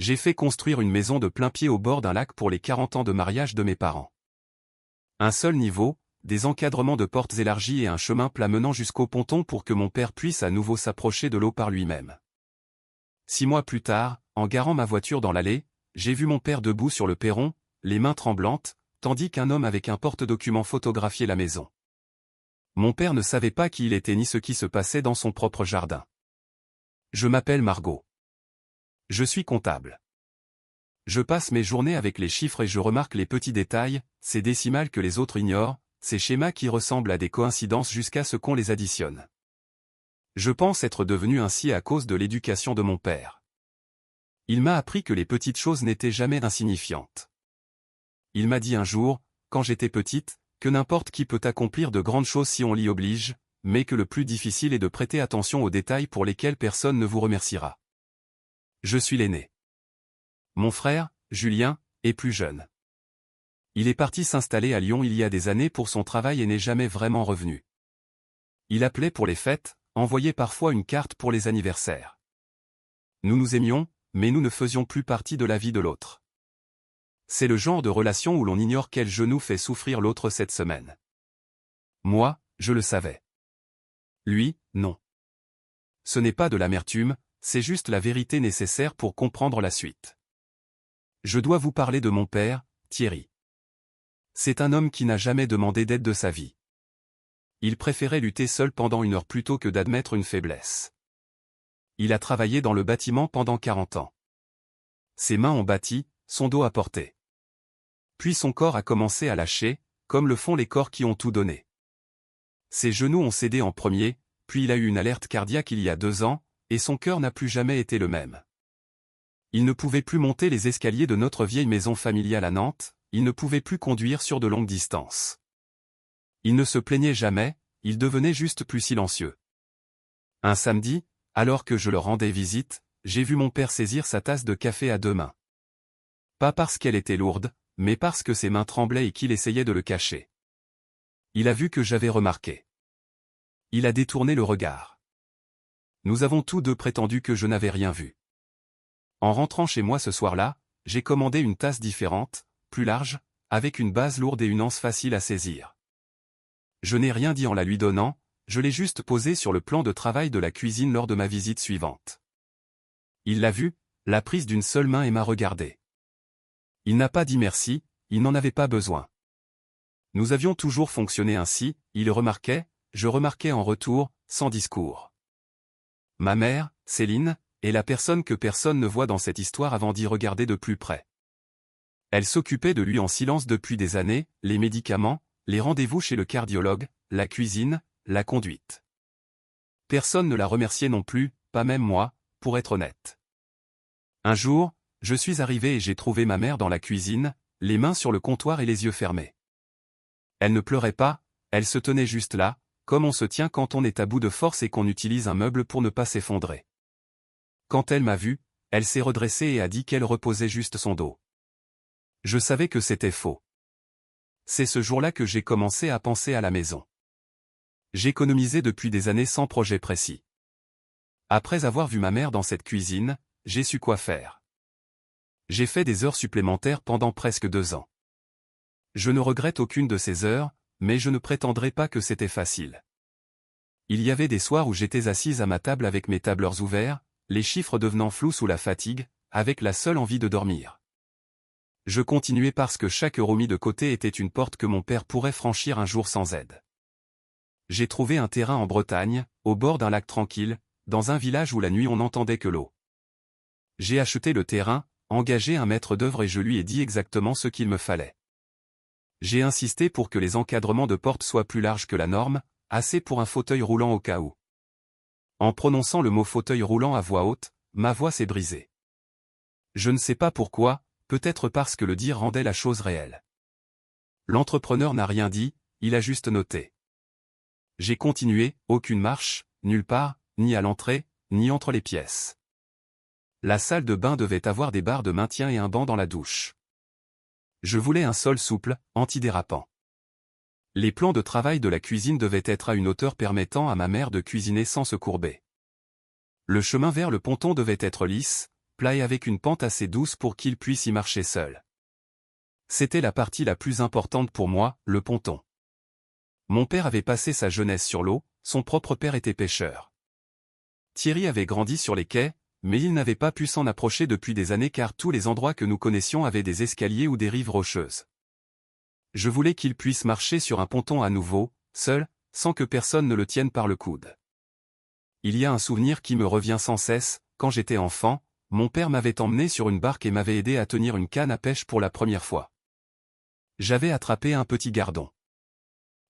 J'ai fait construire une maison de plain-pied au bord d'un lac pour les 40 ans de mariage de mes parents. Un seul niveau, des encadrements de portes élargis et un chemin plat menant jusqu'au ponton pour que mon père puisse à nouveau s'approcher de l'eau par lui-même. 6 mois plus tard, en garant ma voiture dans l'allée, j'ai vu mon père debout sur le perron, les mains tremblantes, tandis qu'un homme avec un porte-documents photographiait la maison. Mon père ne savait pas qui il était ni ce qui se passait dans son propre jardin. Je m'appelle Margot. Je suis comptable. Je passe mes journées avec les chiffres et je remarque les petits détails, ces décimales que les autres ignorent, ces schémas qui ressemblent à des coïncidences jusqu'à ce qu'on les additionne. Je pense être devenu ainsi à cause de l'éducation de mon père. Il m'a appris que les petites choses n'étaient jamais insignifiantes. Il m'a dit un jour, quand j'étais petite, que n'importe qui peut accomplir de grandes choses si on l'y oblige, mais que le plus difficile est de prêter attention aux détails pour lesquels personne ne vous remerciera. Je suis l'aîné. Mon frère, Julien, est plus jeune. Il est parti s'installer à Lyon il y a des années pour son travail et n'est jamais vraiment revenu. Il appelait pour les fêtes, envoyait parfois une carte pour les anniversaires. Nous nous aimions, mais nous ne faisions plus partie de la vie de l'autre. C'est le genre de relation où l'on ignore quel genou fait souffrir l'autre cette semaine. Moi, je le savais. Lui, non. Ce n'est pas de l'amertume, c'est juste la vérité nécessaire pour comprendre la suite. Je dois vous parler de mon père, Thierry. C'est un homme qui n'a jamais demandé d'aide de sa vie. Il préférait lutter seul pendant 1 heure plutôt que d'admettre une faiblesse. Il a travaillé dans le bâtiment pendant 40 ans. Ses mains ont bâti, son dos a porté. Puis son corps a commencé à lâcher, comme le font les corps qui ont tout donné. Ses genoux ont cédé en premier, puis il a eu une alerte cardiaque il y a 2 ans, et son cœur n'a plus jamais été le même. Il ne pouvait plus monter les escaliers de notre vieille maison familiale à Nantes, il ne pouvait plus conduire sur de longues distances. Il ne se plaignait jamais, il devenait juste plus silencieux. Un samedi, alors que je leur rendais visite, j'ai vu mon père saisir sa tasse de café à 2 mains. Pas parce qu'elle était lourde, mais parce que ses mains tremblaient et qu'il essayait de le cacher. Il a vu que j'avais remarqué. Il a détourné le regard. Nous avons tous deux prétendu que je n'avais rien vu. En rentrant chez moi ce soir-là, j'ai commandé une tasse différente, plus large, avec une base lourde et une anse facile à saisir. Je n'ai rien dit en la lui donnant, je l'ai juste posée sur le plan de travail de la cuisine lors de ma visite suivante. Il l'a vue, l'a prise d'une seule main et m'a regardé. Il n'a pas dit merci, il n'en avait pas besoin. Nous avions toujours fonctionné ainsi, il remarquait, je remarquais en retour, sans discours. Ma mère, Céline, est la personne que personne ne voit dans cette histoire avant d'y regarder de plus près. Elle s'occupait de lui en silence depuis des années, les médicaments, les rendez-vous chez le cardiologue, la cuisine, la conduite. Personne ne la remerciait non plus, pas même moi, pour être honnête. Un jour, je suis arrivé et j'ai trouvé ma mère dans la cuisine, les mains sur le comptoir et les yeux fermés. Elle ne pleurait pas, elle se tenait juste là, comme on se tient quand on est à bout de force et qu'on utilise un meuble pour ne pas s'effondrer. Quand elle m'a vu, elle s'est redressée et a dit qu'elle reposait juste son dos. Je savais que c'était faux. C'est ce jour-là que j'ai commencé à penser à la maison. J'économisais depuis des années sans projet précis. Après avoir vu ma mère dans cette cuisine, j'ai su quoi faire. J'ai fait des heures supplémentaires pendant presque 2 ans. Je ne regrette aucune de ces heures, mais je ne prétendrai pas que c'était facile. Il y avait des soirs où j'étais assise à ma table avec mes tableurs ouverts, les chiffres devenant flous sous la fatigue, avec la seule envie de dormir. Je continuais parce que chaque euro mis de côté était une porte que mon père pourrait franchir un jour sans aide. J'ai trouvé un terrain en Bretagne, au bord d'un lac tranquille, dans un village où la nuit on n'entendait que l'eau. J'ai acheté le terrain, engagé un maître d'œuvre et je lui ai dit exactement ce qu'il me fallait. J'ai insisté pour que les encadrements de porte soient plus larges que la norme, assez pour un fauteuil roulant au cas où. En prononçant le mot fauteuil roulant à voix haute, ma voix s'est brisée. Je ne sais pas pourquoi, peut-être parce que le dire rendait la chose réelle. L'entrepreneur n'a rien dit, il a juste noté. J'ai continué, aucune marche, nulle part, ni à l'entrée, ni entre les pièces. La salle de bain devait avoir des barres de maintien et un banc dans la douche. Je voulais un sol souple, antidérapant. Les plans de travail de la cuisine devaient être à une hauteur permettant à ma mère de cuisiner sans se courber. Le chemin vers le ponton devait être lisse, plat et avec une pente assez douce pour qu'il puisse y marcher seul. C'était la partie la plus importante pour moi, le ponton. Mon père avait passé sa jeunesse sur l'eau, son propre père était pêcheur. Thierry avait grandi sur les quais, mais il n'avait pas pu s'en approcher depuis des années car tous les endroits que nous connaissions avaient des escaliers ou des rives rocheuses. Je voulais qu'il puisse marcher sur un ponton à nouveau, seul, sans que personne ne le tienne par le coude. Il y a un souvenir qui me revient sans cesse, quand j'étais enfant, mon père m'avait emmené sur une barque et m'avait aidé à tenir une canne à pêche pour la première fois. J'avais attrapé un petit gardon.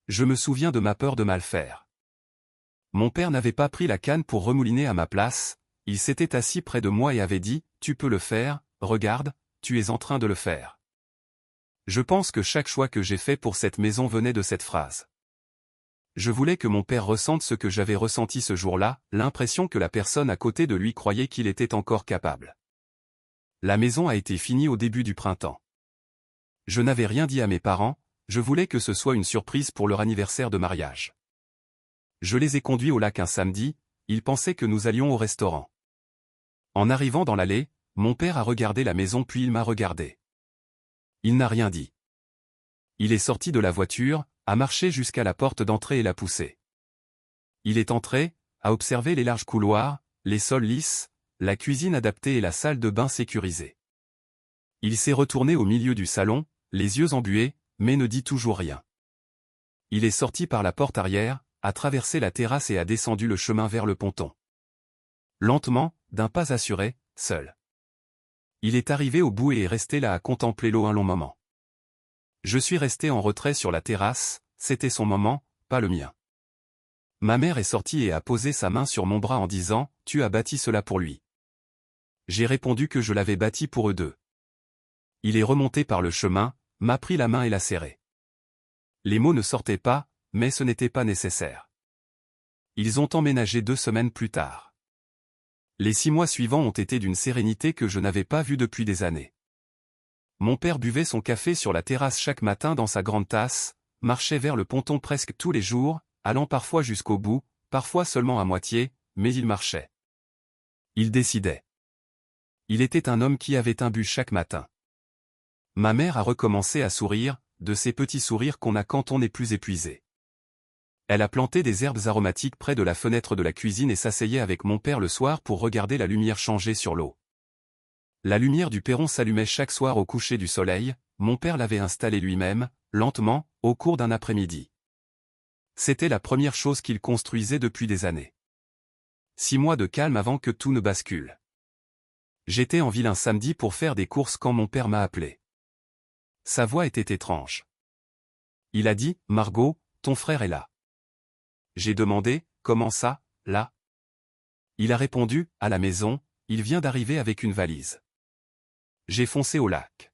Je me souviens de ma peur de mal faire. Mon père n'avait pas pris la canne pour remouliner à ma place, il s'était assis près de moi et avait dit « Tu peux le faire, regarde, tu es en train de le faire ». Je pense que chaque choix que j'ai fait pour cette maison venait de cette phrase. Je voulais que mon père ressente ce que j'avais ressenti ce jour-là, l'impression que la personne à côté de lui croyait qu'il était encore capable. La maison a été finie au début du printemps. Je n'avais rien dit à mes parents, je voulais que ce soit une surprise pour leur anniversaire de mariage. Je les ai conduits au lac un samedi, ils pensaient que nous allions au restaurant. En arrivant dans l'allée, mon père a regardé la maison puis il m'a regardé. Il n'a rien dit. Il est sorti de la voiture, a marché jusqu'à la porte d'entrée et l'a poussée. Il est entré, a observé les larges couloirs, les sols lisses, la cuisine adaptée et la salle de bain sécurisée. Il s'est retourné au milieu du salon, les yeux embués, mais ne dit toujours rien. Il est sorti par la porte arrière, a traversé la terrasse et a descendu le chemin vers le ponton. Lentement, d'un pas assuré, seul. Il est arrivé au bout et est resté là à contempler l'eau un long moment. Je suis resté en retrait sur la terrasse, c'était son moment, pas le mien. Ma mère est sortie et a posé sa main sur mon bras en disant « Tu as bâti cela pour lui ». J'ai répondu que je l'avais bâti pour eux deux. Il est remonté par le chemin, m'a pris la main et l'a serrée. Les mots ne sortaient pas, mais ce n'était pas nécessaire. Ils ont emménagé 2 semaines plus tard. Les 6 mois suivants ont été d'une sérénité que je n'avais pas vue depuis des années. Mon père buvait son café sur la terrasse chaque matin dans sa grande tasse, marchait vers le ponton presque tous les jours, allant parfois jusqu'au bout, parfois seulement à moitié, mais il marchait. Il décidait. Il était un homme qui avait un but chaque matin. Ma mère a recommencé à sourire, de ces petits sourires qu'on a quand on est plus épuisé. Elle a planté des herbes aromatiques près de la fenêtre de la cuisine et s'asseyait avec mon père le soir pour regarder la lumière changer sur l'eau. La lumière du perron s'allumait chaque soir au coucher du soleil, mon père l'avait installée lui-même, lentement, au cours d'un après-midi. C'était la première chose qu'il construisait depuis des années. 6 mois de calme avant que tout ne bascule. J'étais en ville un samedi pour faire des courses quand mon père m'a appelé. Sa voix était étrange. Il a dit « Margot, ton frère est là ». J'ai demandé « Comment ça, là ?» Il a répondu « À la maison, il vient d'arriver avec une valise ». J'ai foncé au lac.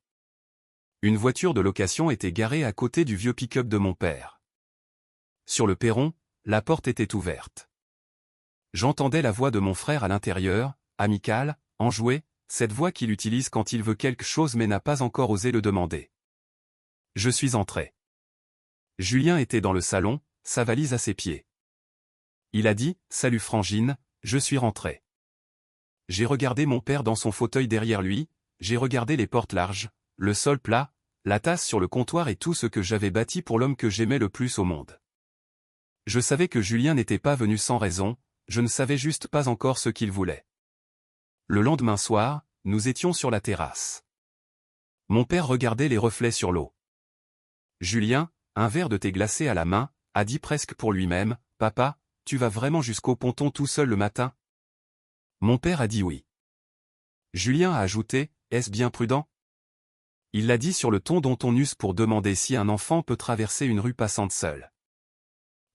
Une voiture de location était garée à côté du vieux pick-up de mon père. Sur le perron, la porte était ouverte. J'entendais la voix de mon frère à l'intérieur, amicale, enjouée, cette voix qu'il utilise quand il veut quelque chose mais n'a pas encore osé le demander. Je suis entré. Julien était dans le salon, sa valise à ses pieds. Il a dit « Salut Frangine, je suis rentré ». J'ai regardé mon père dans son fauteuil derrière lui, j'ai regardé les portes larges, le sol plat, la tasse sur le comptoir et tout ce que j'avais bâti pour l'homme que j'aimais le plus au monde. Je savais que Julien n'était pas venu sans raison, je ne savais juste pas encore ce qu'il voulait. Le lendemain soir, nous étions sur la terrasse. Mon père regardait les reflets sur l'eau. Julien, un verre de thé glacé à la main, a dit presque pour lui-même « Papa, tu vas vraiment jusqu'au ponton tout seul le matin ?» Mon père a dit oui. Julien a ajouté « Est-ce bien prudent ?» Il l'a dit sur le ton dont on use pour demander si un enfant peut traverser une rue passante seul.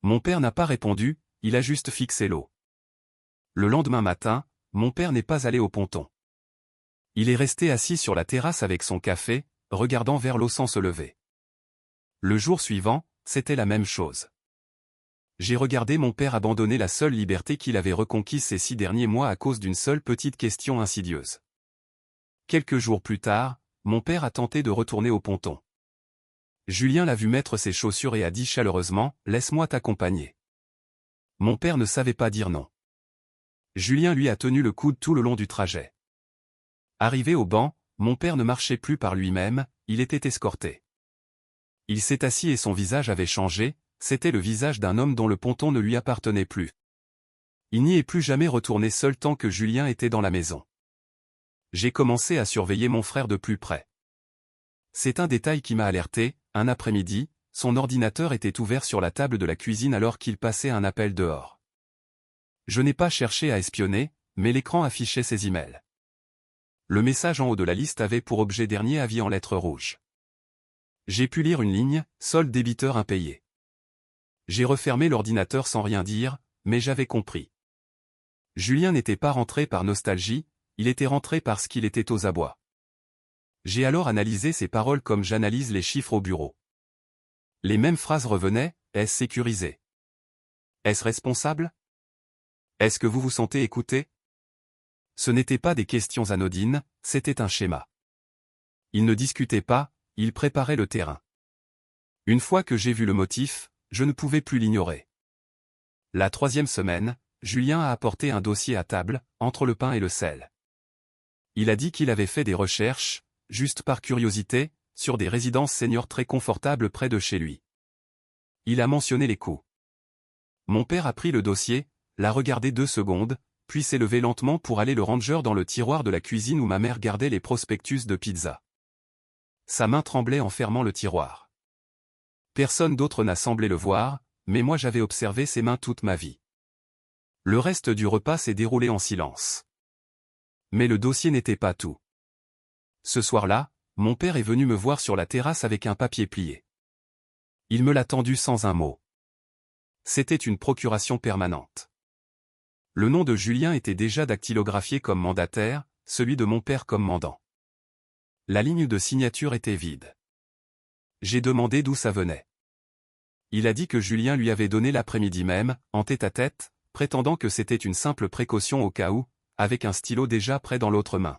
Mon père n'a pas répondu, il a juste fixé l'eau. Le lendemain matin, mon père n'est pas allé au ponton. Il est resté assis sur la terrasse avec son café, regardant vers l'eau sans se lever. Le jour suivant, c'était la même chose. J'ai regardé mon père abandonner la seule liberté qu'il avait reconquise ces 6 derniers mois à cause d'une seule petite question insidieuse. Quelques jours plus tard, mon père a tenté de retourner au ponton. Julien l'a vu mettre ses chaussures et a dit chaleureusement « Laisse-moi t'accompagner ». Mon père ne savait pas dire non. Julien lui a tenu le coude tout le long du trajet. Arrivé au banc, mon père ne marchait plus par lui-même, il était escorté. Il s'est assis et son visage avait changé, c'était le visage d'un homme dont le ponton ne lui appartenait plus. Il n'y est plus jamais retourné seul tant que Julien était dans la maison. J'ai commencé à surveiller mon frère de plus près. C'est un détail qui m'a alerté, un après-midi, son ordinateur était ouvert sur la table de la cuisine alors qu'il passait un appel dehors. Je n'ai pas cherché à espionner, mais l'écran affichait ses emails. Le message en haut de la liste avait pour objet dernier avis en lettres rouges. J'ai pu lire une ligne, solde débiteur impayé. J'ai refermé l'ordinateur sans rien dire, mais j'avais compris. Julien n'était pas rentré par nostalgie, il était rentré parce qu'il était aux abois. J'ai alors analysé ses paroles comme j'analyse les chiffres au bureau. Les mêmes phrases revenaient, est-ce sécurisé? Est-ce responsable? Est-ce que vous vous sentez écouté? Ce n'étaient pas des questions anodines, c'était un schéma. Il ne discutait pas, il préparait le terrain. Une fois que j'ai vu le motif, je ne pouvais plus l'ignorer. La 3e semaine, Julien a apporté un dossier à table, entre le pain et le sel. Il a dit qu'il avait fait des recherches, juste par curiosité, sur des résidences seniors très confortables près de chez lui. Il a mentionné les coûts. Mon père a pris le dossier, l'a regardé 2 secondes, puis s'est levé lentement pour aller le ranger dans le tiroir de la cuisine où ma mère gardait les prospectus de pizza. Sa main tremblait en fermant le tiroir. Personne d'autre n'a semblé le voir, mais moi j'avais observé ses mains toute ma vie. Le reste du repas s'est déroulé en silence. Mais le dossier n'était pas tout. Ce soir-là, mon père est venu me voir sur la terrasse avec un papier plié. Il me l'a tendu sans un mot. C'était une procuration permanente. Le nom de Julien était déjà dactylographié comme mandataire, celui de mon père comme mandant. La ligne de signature était vide. J'ai demandé d'où ça venait. Il a dit que Julien lui avait donné l'après-midi même, en tête-à-tête, prétendant que c'était une simple précaution au cas où, avec un stylo déjà prêt dans l'autre main.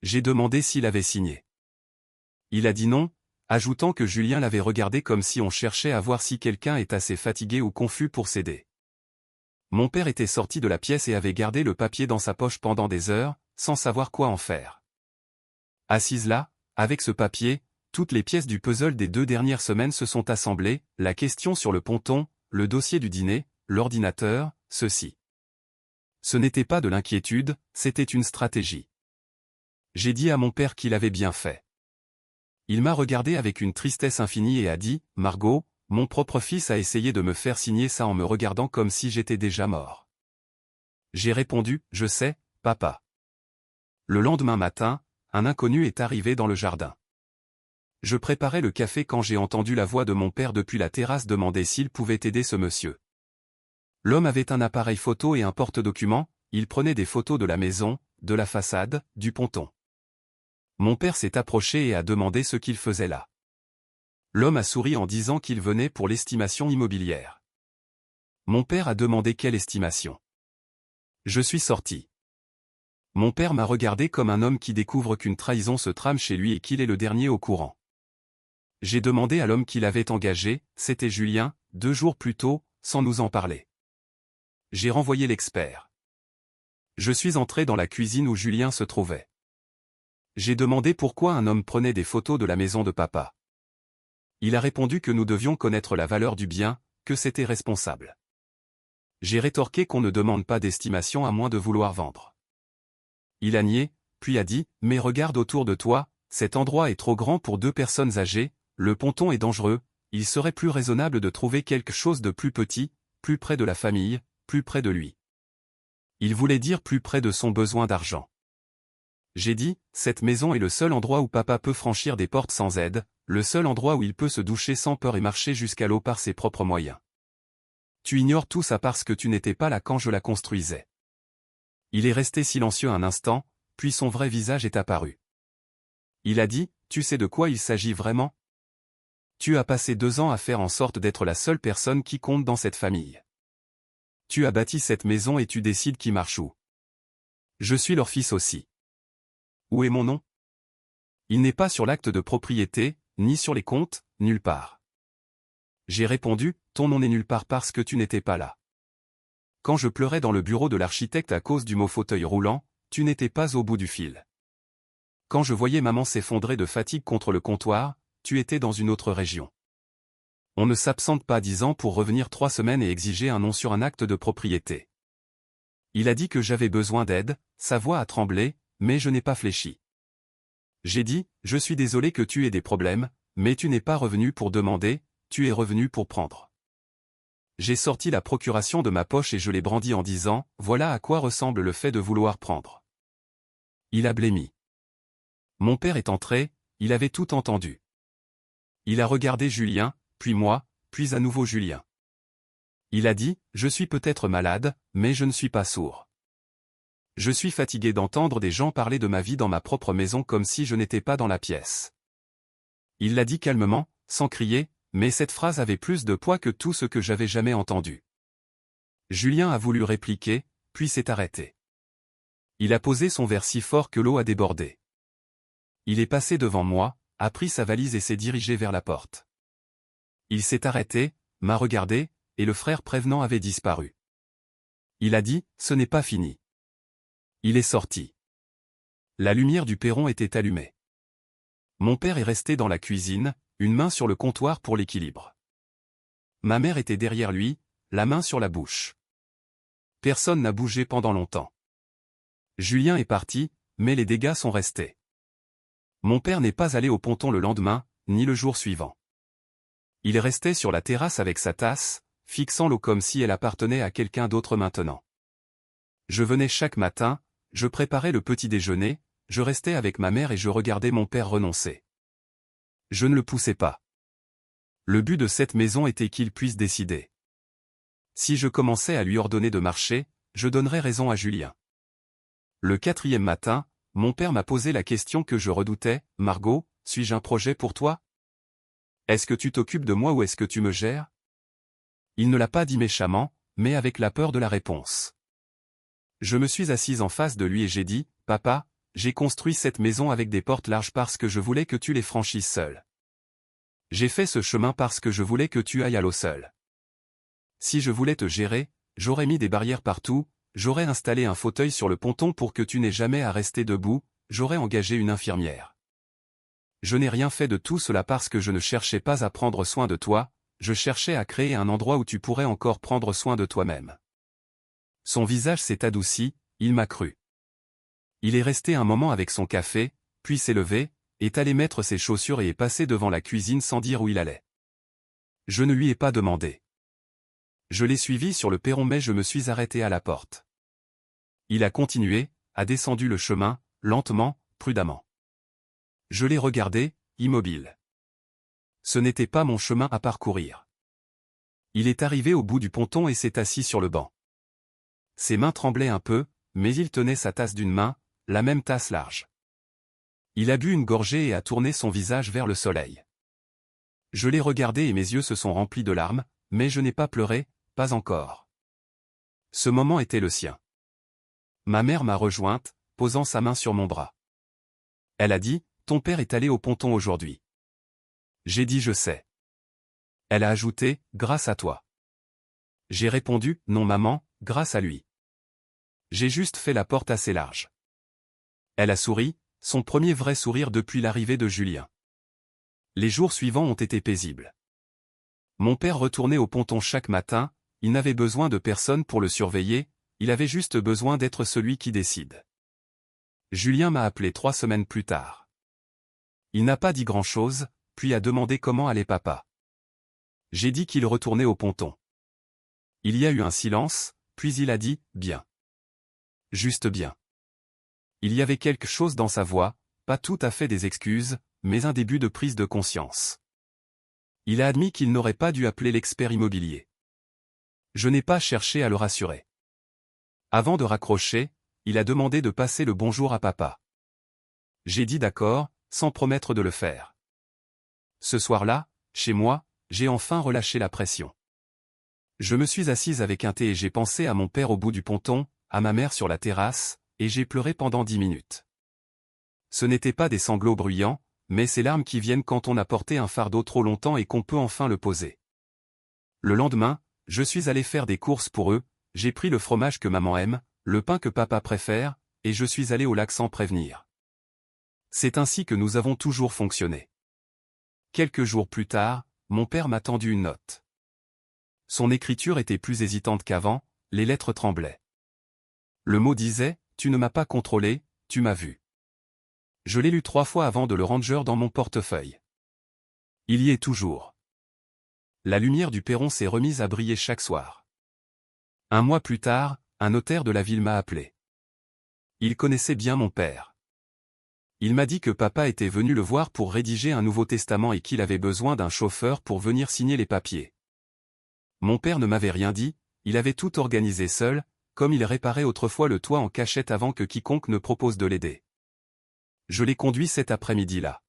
J'ai demandé s'il avait signé. Il a dit non, ajoutant que Julien l'avait regardé comme si on cherchait à voir si quelqu'un est assez fatigué ou confus pour céder. Mon père était sorti de la pièce et avait gardé le papier dans sa poche pendant des heures, sans savoir quoi en faire. Assise là, avec ce papier, toutes les pièces du puzzle des 2 dernières semaines se sont assemblées, la question sur le ponton, le dossier du dîner, l'ordinateur, ceci. Ce n'était pas de l'inquiétude, c'était une stratégie. J'ai dit à mon père qu'il avait bien fait. Il m'a regardé avec une tristesse infinie et a dit, « Margot, mon propre fils a essayé de me faire signer ça en me regardant comme si j'étais déjà mort. » J'ai répondu, « Je sais, papa. » Le lendemain matin, un inconnu est arrivé dans le jardin. Je préparais le café quand j'ai entendu la voix de mon père depuis la terrasse demander s'il pouvait aider ce monsieur. L'homme avait un appareil photo et un porte-documents, il prenait des photos de la maison, de la façade, du ponton. Mon père s'est approché et a demandé ce qu'il faisait là. L'homme a souri en disant qu'il venait pour l'estimation immobilière. Mon père a demandé quelle estimation. Je suis sorti. Mon père m'a regardé comme un homme qui découvre qu'une trahison se trame chez lui et qu'il est le dernier au courant. J'ai demandé à l'homme qui l'avait engagé, c'était Julien, 2 jours plus tôt, sans nous en parler. J'ai renvoyé l'expert. Je suis entré dans la cuisine où Julien se trouvait. J'ai demandé pourquoi un homme prenait des photos de la maison de papa. Il a répondu que nous devions connaître la valeur du bien, que c'était responsable. J'ai rétorqué qu'on ne demande pas d'estimation à moins de vouloir vendre. Il a nié, puis a dit, « Mais regarde autour de toi, cet endroit est trop grand pour 2 personnes âgées, le ponton est dangereux, il serait plus raisonnable de trouver quelque chose de plus petit, plus près de la famille, plus près de lui. » Il voulait dire plus près de son besoin d'argent. J'ai dit, cette maison est le seul endroit où papa peut franchir des portes sans aide, le seul endroit où il peut se doucher sans peur et marcher jusqu'à l'eau par ses propres moyens. Tu ignores tout ça parce que tu n'étais pas là quand je la construisais. Il est resté silencieux un instant, puis son vrai visage est apparu. Il a dit, tu sais de quoi il s'agit vraiment? Tu as passé 2 ans à faire en sorte d'être la seule personne qui compte dans cette famille. Tu as bâti cette maison et tu décides qui marche où. Je suis leur fils aussi. Où est mon nom? Il n'est pas sur l'acte de propriété, ni sur les comptes, nulle part. J'ai répondu, ton nom n'est nulle part parce que tu n'étais pas là. Quand je pleurais dans le bureau de l'architecte à cause du mot fauteuil roulant, tu n'étais pas au bout du fil. Quand je voyais maman s'effondrer de fatigue contre le comptoir, tu étais dans une autre région. On ne s'absente pas 10 ans pour revenir 3 semaines et exiger un nom sur un acte de propriété. Il a dit que j'avais besoin d'aide, sa voix a tremblé, mais je n'ai pas fléchi. J'ai dit, je suis désolé que tu aies des problèmes, mais tu n'es pas revenu pour demander, tu es revenu pour prendre. J'ai sorti la procuration de ma poche et je l'ai brandie en disant, voilà à quoi ressemble le fait de vouloir prendre. Il a blêmi. Mon père est entré, il avait tout entendu. Il a regardé Julien, puis moi, puis à nouveau Julien. Il a dit, je suis peut-être malade, mais je ne suis pas sourd. Je suis fatigué d'entendre des gens parler de ma vie dans ma propre maison comme si je n'étais pas dans la pièce. Il l'a dit calmement, sans crier, mais cette phrase avait plus de poids que tout ce que j'avais jamais entendu. Julien a voulu répliquer, puis s'est arrêté. Il a posé son verre si fort que l'eau a débordé. Il est passé devant moi, a pris sa valise et s'est dirigé vers la porte. Il s'est arrêté, m'a regardé, et le frère prévenant avait disparu. Il a dit, ce n'est pas fini. Il est sorti. La lumière du perron était allumée. Mon père est resté dans la cuisine, une main sur le comptoir pour l'équilibre. Ma mère était derrière lui, la main sur la bouche. Personne n'a bougé pendant longtemps. Julien est parti, mais les dégâts sont restés. Mon père n'est pas allé au ponton le lendemain, ni le jour suivant. Il restait sur la terrasse avec sa tasse, fixant l'eau comme si elle appartenait à quelqu'un d'autre maintenant. Je venais chaque matin, je préparais le petit déjeuner, je restais avec ma mère et je regardais mon père renoncer. Je ne le poussais pas. Le but de cette maison était qu'il puisse décider. Si je commençais à lui ordonner de marcher, je donnerais raison à Julien. Le 4e matin, mon père m'a posé la question que je redoutais, « Margot, suis-je un projet pour toi? Est-ce que tu t'occupes de moi ou est-ce que tu me gères ?» Il ne l'a pas dit méchamment, mais avec la peur de la réponse. Je me suis assise en face de lui et j'ai dit, « Papa, j'ai construit cette maison avec des portes larges parce que je voulais que tu les franchisses seul. J'ai fait ce chemin parce que je voulais que tu ailles à l'eau seul. Si je voulais te gérer, j'aurais mis des barrières partout, j'aurais installé un fauteuil sur le ponton pour que tu n'aies jamais à rester debout, j'aurais engagé une infirmière. Je n'ai rien fait de tout cela parce que je ne cherchais pas à prendre soin de toi, je cherchais à créer un endroit où tu pourrais encore prendre soin de toi-même. » Son visage s'est adouci, il m'a cru. Il est resté un moment avec son café, puis s'est levé, est allé mettre ses chaussures et est passé devant la cuisine sans dire où il allait. Je ne lui ai pas demandé. Je l'ai suivi sur le perron mais je me suis arrêté à la porte. Il a continué, a descendu le chemin, lentement, prudemment. Je l'ai regardé, immobile. Ce n'était pas mon chemin à parcourir. Il est arrivé au bout du ponton et s'est assis sur le banc. Ses mains tremblaient un peu, mais il tenait sa tasse d'une main, la même tasse large. Il a bu une gorgée et a tourné son visage vers le soleil. Je l'ai regardé et mes yeux se sont remplis de larmes, mais je n'ai pas pleuré, pas encore. Ce moment était le sien. Ma mère m'a rejointe, posant sa main sur mon bras. Elle a dit, « Ton père est allé au ponton aujourd'hui. » J'ai dit « Je sais. » Elle a ajouté, « Grâce à toi. » J'ai répondu, « Non maman, grâce à lui. J'ai juste fait la porte assez large. » Elle a souri, son premier vrai sourire depuis l'arrivée de Julien. Les jours suivants ont été paisibles. Mon père retournait au ponton chaque matin, il n'avait besoin de personne pour le surveiller, il avait juste besoin d'être celui qui décide. Julien m'a appelé 3 semaines plus tard. Il n'a pas dit grand-chose, puis a demandé comment allait papa. J'ai dit qu'il retournait au ponton. Il y a eu un silence, puis il a dit, « Bien. » Juste bien. Il y avait quelque chose dans sa voix, pas tout à fait des excuses, mais un début de prise de conscience. Il a admis qu'il n'aurait pas dû appeler l'expert immobilier. Je n'ai pas cherché à le rassurer. Avant de raccrocher, il a demandé de passer le bonjour à papa. J'ai dit d'accord, sans promettre de le faire. Ce soir-là, chez moi, j'ai enfin relâché la pression. Je me suis assise avec un thé et j'ai pensé à mon père au bout du ponton, à ma mère sur la terrasse, et j'ai pleuré pendant 10 minutes. Ce n'étaient pas des sanglots bruyants, mais ces larmes qui viennent quand on a porté un fardeau trop longtemps et qu'on peut enfin le poser. Le lendemain, je suis allé faire des courses pour eux, j'ai pris le fromage que maman aime, le pain que papa préfère, et je suis allé au lac sans prévenir. C'est ainsi que nous avons toujours fonctionné. Quelques jours plus tard, mon père m'a tendu une note. Son écriture était plus hésitante qu'avant, les lettres tremblaient. Le mot disait « Tu ne m'as pas contrôlé, tu m'as vu ». Je l'ai lu 3 fois avant de le ranger dans mon portefeuille. Il y est toujours. La lumière du perron s'est remise à briller chaque soir. Un mois plus tard, un notaire de la ville m'a appelé. Il connaissait bien mon père. Il m'a dit que papa était venu le voir pour rédiger un Nouveau Testament et qu'il avait besoin d'un chauffeur pour venir signer les papiers. Mon père ne m'avait rien dit, il avait tout organisé seul, comme il réparait autrefois le toit en cachette avant que quiconque ne propose de l'aider. Je l'ai conduit cet après-midi-là.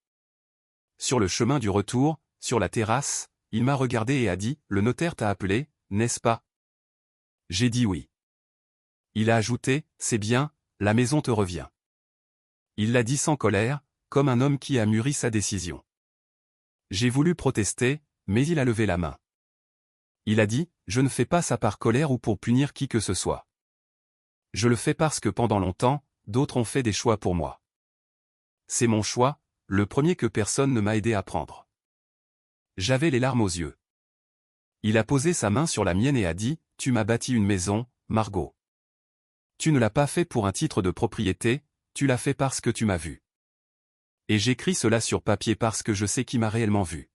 Sur le chemin du retour, sur la terrasse, il m'a regardé et a dit « Le notaire t'a appelé, n'est-ce pas ?» J'ai dit oui. Il a ajouté « C'est bien, la maison te revient. » Il l'a dit sans colère, comme un homme qui a mûri sa décision. J'ai voulu protester, mais il a levé la main. Il a dit « Je ne fais pas ça par colère ou pour punir qui que ce soit. Je le fais parce que pendant longtemps, d'autres ont fait des choix pour moi. C'est mon choix, le premier que personne ne m'a aidé à prendre. » J'avais les larmes aux yeux. Il a posé sa main sur la mienne et a dit « Tu m'as bâti une maison, Margot. Tu ne l'as pas fait pour un titre de propriété, tu l'as fait parce que tu m'as vu. Et j'écris cela sur papier parce que je sais qui m'a réellement vu. »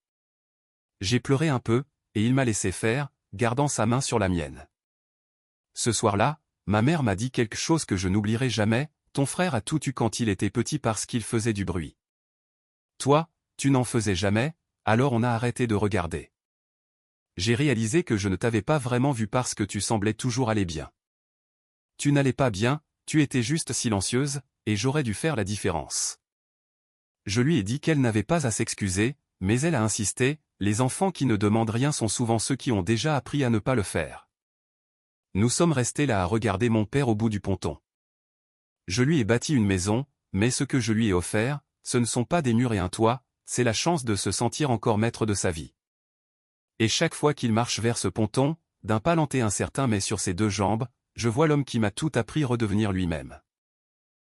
J'ai pleuré un peu, et il m'a laissé faire, gardant sa main sur la mienne. Ce soir-là, ma mère m'a dit quelque chose que je n'oublierai jamais, « Ton frère a tout eu quand il était petit parce qu'il faisait du bruit. Toi, tu n'en faisais jamais, alors on a arrêté de regarder. J'ai réalisé que je ne t'avais pas vraiment vu parce que tu semblais toujours aller bien. Tu n'allais pas bien, tu étais juste silencieuse, et j'aurais dû faire la différence. » Je lui ai dit qu'elle n'avait pas à s'excuser, mais elle a insisté, « Les enfants qui ne demandent rien sont souvent ceux qui ont déjà appris à ne pas le faire. » Nous sommes restés là à regarder mon père au bout du ponton. Je lui ai bâti une maison, mais ce que je lui ai offert, ce ne sont pas des murs et un toit, c'est la chance de se sentir encore maître de sa vie. Et chaque fois qu'il marche vers ce ponton, d'un pas lent et incertain mais sur ses 2 jambes, je vois l'homme qui m'a tout appris redevenir lui-même.